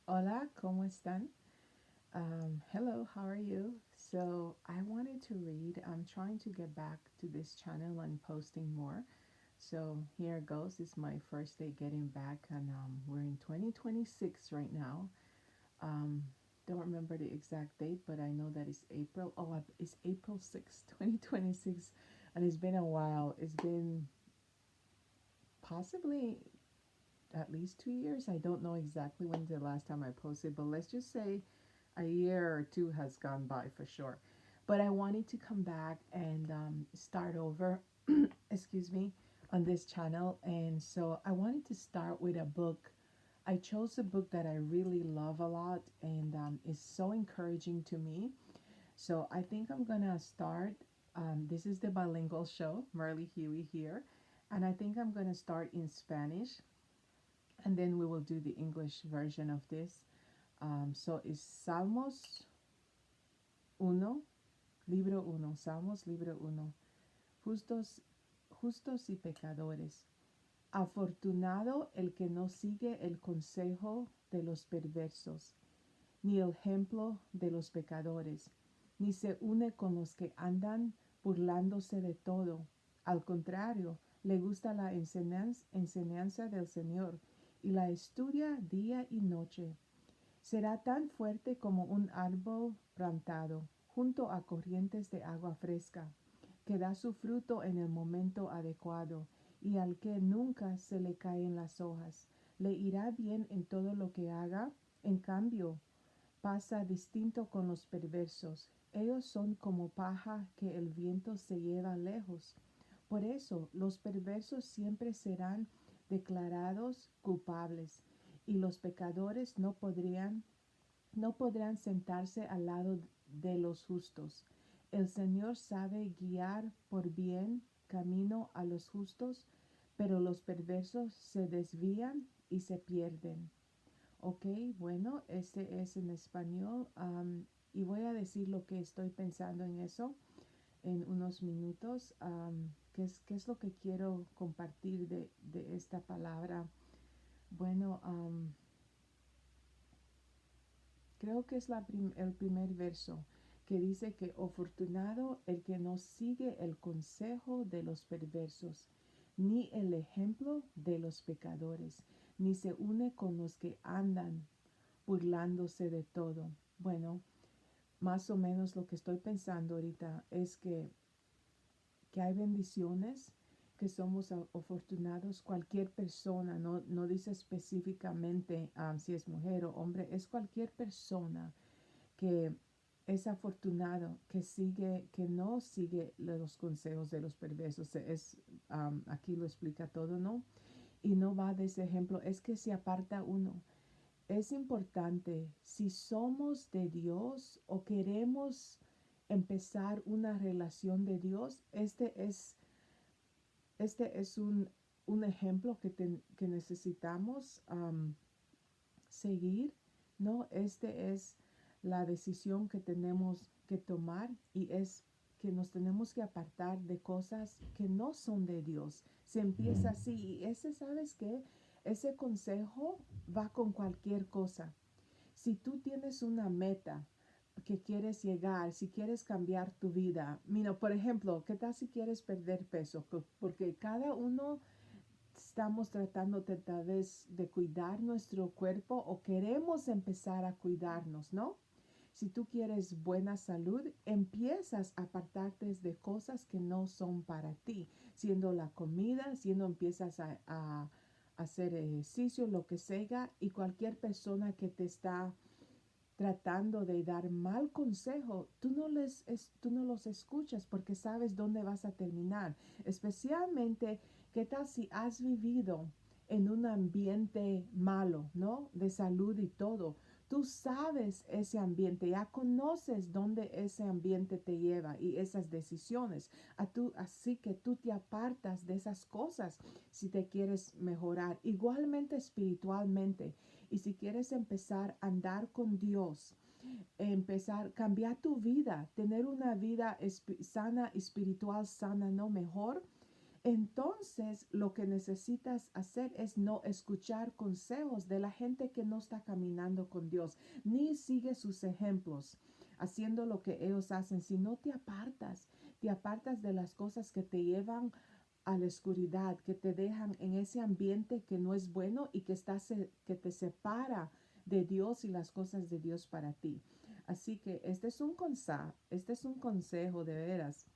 Hola, ¿cómo están? Hello, how are you? So, I wanted to read. I'm trying to get back to this channel and posting more. So, here goes. It's my first day getting back, and we're in 2026 right now. Um, don't remember the exact date, but I know that it's April. Oh, it's April 6th, 2026. And it's been a while. It's been possibly at least 2 years. I don't know exactly when the last time I posted, but let's just say a year or two has gone by for sure. But I wanted to come back and start over, excuse me, on this channel. And so I wanted to start with a book. I chose a book that I really love a lot and is so encouraging to me. So I think I'm going to start. This is the bilingual show, Marley Huey here. And I think I'm going to start in Spanish and then we will do the English version of this. So it's Salmos uno, libro uno, Salmos, libro uno. Justos, justos y pecadores. Afortunado el que no sigue el consejo de los perversos, ni el ejemplo de los pecadores, ni se une con los que andan burlándose de todo. Al contrario, le gusta la enseñanza del Señor y la estudia día y noche. Será tan fuerte como un árbol plantado junto a corrientes de agua fresca, que da su fruto en el momento adecuado, y al que nunca se le caen las hojas. Le irá bien en todo lo que haga. En cambio, pasa distinto con los perversos. Ellos son como paja que el viento se lleva lejos. Por eso los perversos siempre serán declarados culpables, y los pecadores no podrán sentarse al lado de los justos. El Señor sabe guiar por bien camino a los justos, pero los perversos se desvían y se pierden. Ok, bueno, este es en español y voy a decir lo que estoy pensando en eso en unos minutos. ¿Qué es lo que quiero compartir de esta palabra? Bueno, creo que es el primer verso que dice que afortunado el que no sigue el consejo de los perversos, ni el ejemplo de los pecadores, ni se une con los que andan burlándose de todo. Bueno, más o menos lo que estoy pensando ahorita es que hay bendiciones, que somos afortunados. Cualquier persona, no dice específicamente si es mujer o hombre, es cualquier persona que es afortunado, que no sigue los consejos de los perversos. Aquí lo explica todo, ¿no? Y no va de ese ejemplo, es que se aparta uno. Es importante, si somos de Dios o queremos empezar una relación de Dios, este es un ejemplo que necesitamos seguir, ¿no? Este es la decisión que tenemos que tomar y es que nos tenemos que apartar de cosas que no son de Dios. Se empieza así y ¿sabes qué? Ese consejo va con cualquier cosa. Si tú tienes una meta que quieres llegar, si quieres cambiar tu vida, mira, por ejemplo, ¿qué tal si quieres perder peso? Porque cada uno estamos tratando de, tal vez de cuidar nuestro cuerpo o queremos empezar a cuidarnos, ¿no? Si tú quieres buena salud, empiezas a apartarte de cosas que no son para ti, siendo la comida, siendo empiezas a hacer ejercicio, lo que sea, y cualquier persona que te está tratando de dar mal consejo, tú no los escuchas porque sabes dónde vas a terminar. Especialmente, ¿qué tal si has vivido en un ambiente malo, ¿no? De salud y todo. Tú sabes ese ambiente, ya conoces dónde ese ambiente te lleva y esas decisiones. Así que tú te apartas de esas cosas si te quieres mejorar. Igualmente espiritualmente. Y si quieres empezar a andar con Dios, cambiar tu vida, tener una vida sana, espiritual sana, no mejor, Entonces, lo que necesitas hacer es no escuchar consejos de la gente que no está caminando con Dios, ni sigue sus ejemplos haciendo lo que ellos hacen, sino te apartas de las cosas que te llevan a la oscuridad, que te dejan en ese ambiente que no es bueno y que te separa de Dios y las cosas de Dios para ti. Así que este es un consejo de veras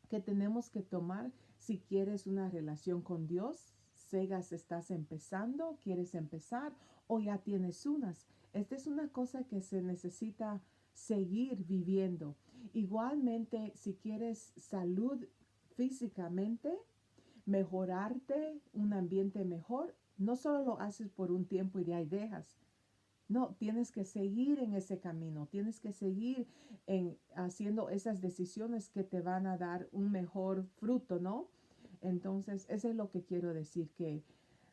que tenemos que tomar si quieres una relación con Dios. Segas, estás empezando, quieres empezar o ya tienes unas. Esta es una cosa que se necesita seguir viviendo. Igualmente, si quieres salud físicamente, mejorarte, un ambiente mejor, no solo lo haces por un tiempo y de ahí dejas. No, tienes que seguir en ese camino, tienes que seguir en haciendo esas decisiones que te van a dar un mejor fruto, ¿no? Entonces, eso es lo que quiero decir, que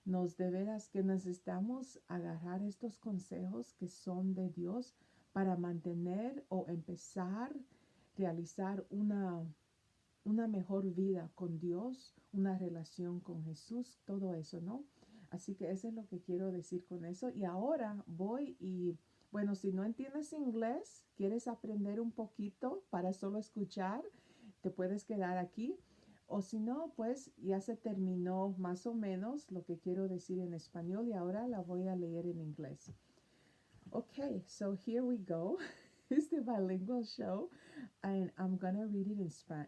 nos de veras que necesitamos agarrar estos consejos que son de Dios para mantener o empezar, realizar una mejor vida con Dios, una relación con Jesús, todo eso, ¿no? Así que eso es lo que quiero decir con eso. Y ahora voy y, bueno, si no entiendes inglés, quieres aprender un poquito para solo escuchar, te puedes quedar aquí. O si no, pues ya se terminó más o menos lo que quiero decir en español y ahora la voy a leer en inglés. Okay, so here we go. It's the bilingual show, and I'm gonna read it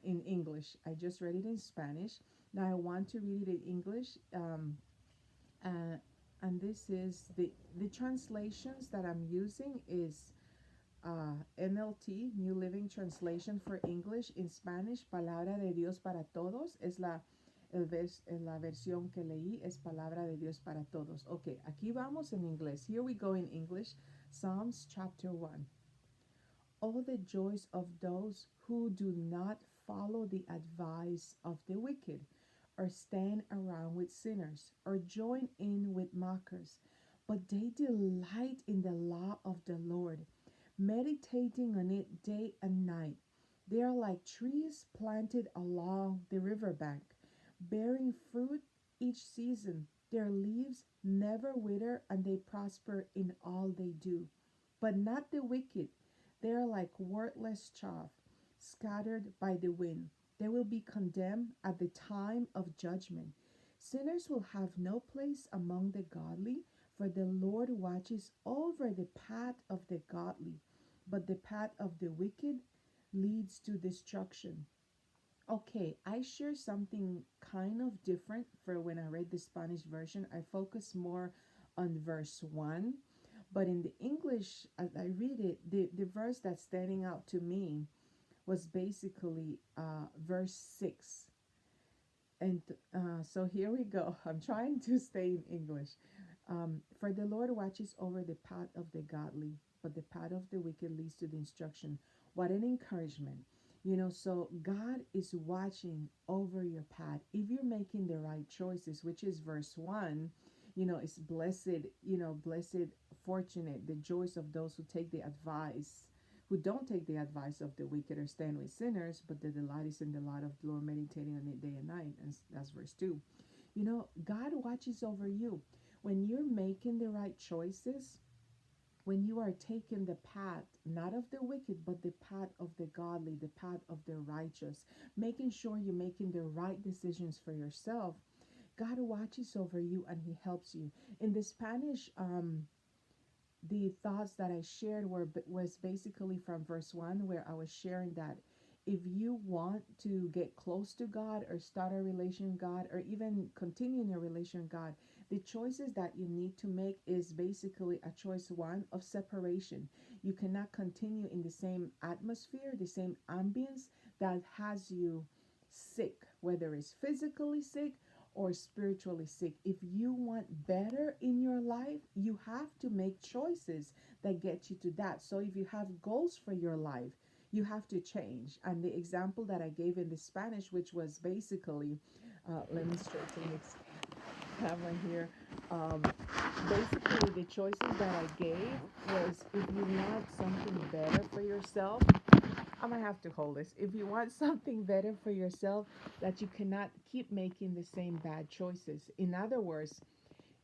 in English. I just read it in Spanish. Now I want to read it in English, uh, and this is the translations that I'm using is NLT, New Living Translation for English. In Spanish, Palabra de Dios para Todos es la versión que leí, es Palabra de Dios para Todos. Okay, aquí vamos en inglés. Here we go in English. Psalms chapter 1. All the joys of those who do not follow the advice of the wicked, or stand around with sinners, or join in with mockers, but they delight in the law of the Lord, meditating on it day and night. They are like trees planted along the riverbank, bearing fruit each season. Their leaves never wither, and they prosper in all they do. But not the wicked. They are like worthless chaff, scattered by the wind. They will be condemned at the time of judgment. Sinners will have no place among the godly, for the Lord watches over the path of the godly, but the path of the wicked leads to destruction. Okay, I share something kind of different for when I read the Spanish version. I focus more on verse 1, but in the English, as I read it, the verse that's standing out to me was basically verse 6. And so here we go. I'm trying to stay in English. For the Lord watches over the path of the godly, but the path of the wicked leads to the destruction. What an encouragement. So God is watching over your path. If you're making the right choices, which is verse 1, it's blessed, blessed, fortunate, the joys of those who take the advice, who don't take the advice of the wicked or stand with sinners, but the delight is in the light of the Lord, meditating on it day and night. And that's verse 2. God watches over you. When you're making the right choices, when you are taking the path, not of the wicked, but the path of the godly, the path of the righteous, making sure you're making the right decisions for yourself, God watches over you and He helps you. In the Spanish, the thoughts that I shared was basically from verse 1, where I was sharing that if you want to get close to God or start a relation with God or even continue in your relation with God, the choices that you need to make is basically a choice one of separation. You cannot continue in the same atmosphere, the same ambience that has you sick, whether it's physically sick or spiritually sick. If you want better in your life, you have to make choices that get you to that. So if you have goals for your life, you have to change. And the example that I gave in the Spanish, which was basically, let me straighten this camera here. Um, Basically, the choices that I gave was if you want something better for yourself, I'm gonna have to hold this. If you want something better for yourself, that you cannot keep making the same bad choices. In other words,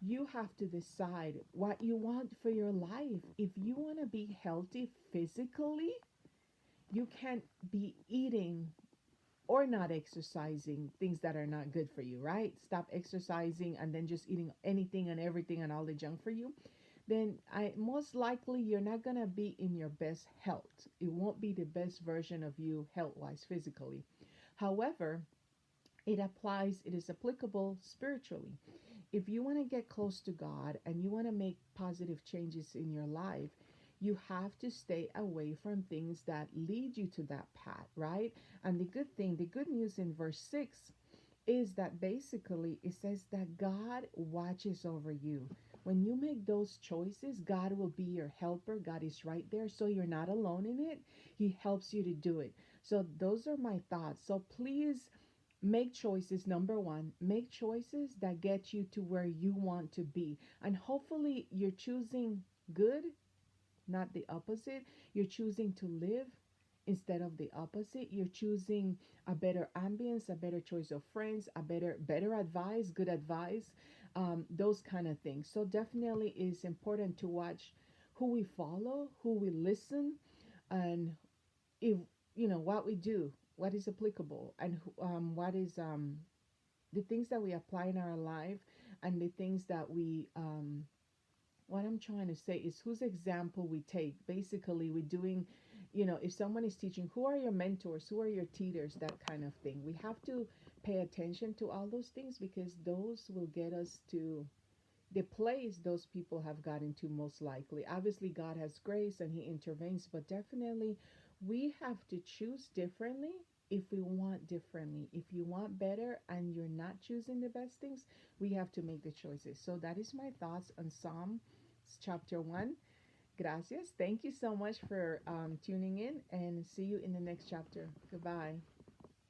you have to decide what you want for your life. If you want to be healthy physically, you can't be eating or not exercising things that are not good for you, right? Stop exercising and then just eating anything and everything and all the junk for you. Then I most likely you're not going to be in your best health. It won't be the best version of you health-wise physically. However, it is applicable spiritually. If you want to get close to God and you want to make positive changes in your life, you have to stay away from things that lead you to that path, right? And the good news in verse 6 is that basically it says that God watches over you. When you make those choices, God will be your helper. God is right there. So you're not alone in it. He helps you to do it. So those are my thoughts. So please make choices. Number one, make choices that get you to where you want to be. And hopefully you're choosing good, not the opposite. You're choosing to live instead of the opposite. You're choosing a better ambience, a better choice of friends, a better advice, good advice, those kind of things. So definitely it's important to watch who we follow, who we listen, and if what we do, what is applicable, and what is the things that we apply in our life, and the things that we what I'm trying to say is whose example we take. Basically, we're doing, if someone is teaching, who are your mentors, who are your teachers, that kind of thing. We have to pay attention to all those things because those will get us to the place those people have gotten to most likely. Obviously, God has grace and He intervenes, but definitely we have to choose differently if we want differently. If you want better and you're not choosing the best things, we have to make the choices. So that is my thoughts on Psalm chapter 1. Gracias. Thank you so much for tuning in and see you in the next chapter. Goodbye.